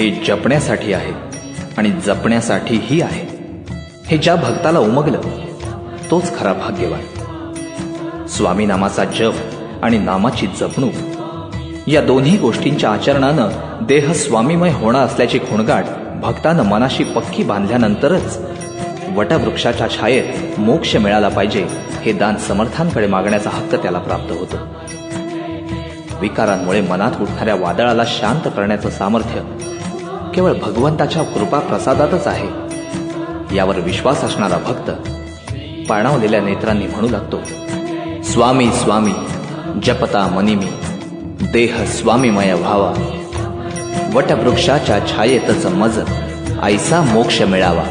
हे जपण्यासाठी आहे आणि जपण्यासाठीही आहे. हे ज्या भक्ताला उमगलं तोच खरा भाग्यवान. स्वामी नामाचा जप आणि नामाची जपणूक या दोन्ही गोष्टींच्या आचरणानं देह स्वामीमय होणार असल्याची खुणगाट भक्तानं मनाशी पक्की बांधल्यानंतरच वटवृक्षाच्या छायेत मोक्ष मिळाला पाहिजे हे दान समर्थांकडे मागण्याचा हक्क त्याला प्राप्त होतो. विकारांमुळे मनात उठणाऱ्या वादळाला शांत करण्याचं सामर्थ्य केवळ भगवंताच्या कृपा प्रसादातच आहे. यावर विश्वास असणारा भक्त पाणावलेल्या नेत्रांनी म्हणू लागतो, स्वामी स्वामी जपता मनी मी, देह स्वामीमय व्हावा, वटवृक्षाच्या छायेतच मज ऐसा मोक्ष मिळावा.